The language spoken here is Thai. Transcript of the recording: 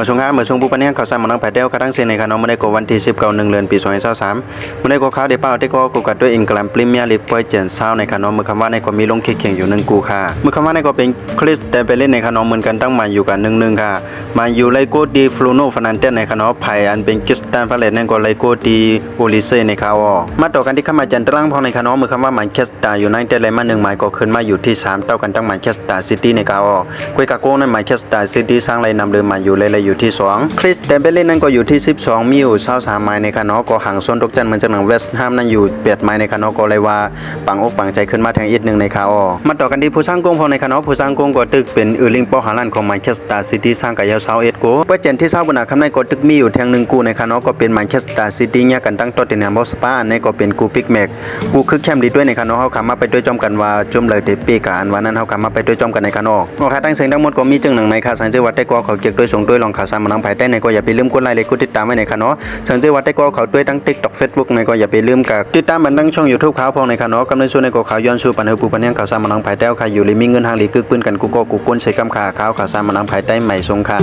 มาช่วง5เมื่อช่วงผู้ปนเนี่ยข่าวสารมานังไผ่เต้วกระทั่งเซนในคณะเมื่อได้กวันที่19 1 เดือนปี2023เมื่อได้กข่าวได้เป้าได้ก็กูกัดด้วยอิงแกลมพรีเมียร์ลีกปอยเจนเศร้าในคณะเมื่อคำว่าในก็มีลงเข่งอยู่1 กูค่ะเมื่อคำว่าในก็เป็นคริสแต่ไปเล่นในคณะเหมือนกันตั้งมาอยู่กัน1 ค่ะมาอยู่ไลโกดีฟลูโนฟนันเตในคณะไผ่อันเป็นกิสตันฟาเลนนั่นก็ไลโกดีโอลิเซ่ในข่าวมาต่อกันที่เข้ามาจันทร์ล่างพอในคณะเมื่อคำว่ามันแคสตาอยู่ในแต่เลยมา1หมายก็ขึ้นมาอยู่ที่3เท่ากันตั้งมันแคสตาซิตี้ในข่าวกุยกาโก้ในมันแคสตาซิตี้สร้างเลยนำเดิมมาอยู่เลยอยู่ที่2คริสแต่ไปเล่นนั่นก็อยู่ที่12มีอยู่23หมายในคณะก็ห่างโซนตกจันเหมือนจากหนังเวสต์แฮมนั่นอยู่8หมายในคณะก็เลยว่าปังอกปังใจขึ้นมาแทงอีก1ในข่าวมาต่อกันที่ผู้สร้างกงพอในคณะผู้สร้างกงก็ตึกเป็นลิงปอฮาลันของมันแคสตาซิตี้สร้างกับยาว21โกเปอร์เซ็นต์ที่เศร้าบนหน้าคำในก็ตึกมีอยู่แทง1กูในคณะก็เป็นมันแคสตาซิตี้เนี่ยกันตั้งต้นในฮอสปาในก็เป็นกูปิกแม็กกูคึกแคมดีด้วยในคณะเฮาคำมาไปด้วยจอมกันว่าจมเลยเตปีกันวันนั้นเฮาคำมาไปด้วยจอมกันในคณะก็ค่ะตั้งเสียงทั้งหมดก็มีจึงหนังในค่ะสังเจวัดได้ก็เขาเก็บด้วยส่งด้วยลองข่าวสารมานังไผ่ได้ในก็อย่าไปลืมกดไลค์กดติดตามไว้ในคณะสังเจวัดได้ก็เขาด้วยทั้ง TikTok Facebook ในก็อย่าไปลืมกับติดตามมันทั้งช่อง YouTube ข่าวพองในคณะกำเนิดส่วนในก็ข่าวย้อนสู่ปันเฮปูปันยังข่าวสารมานังไผ่ได้ค่ะอยู่เลยมีเงินทางหลีกึกปืนกันกูก็กูก้นใส่กำขาข่าวสารมานังไผ่ได้ใหม่ทรงค่ะ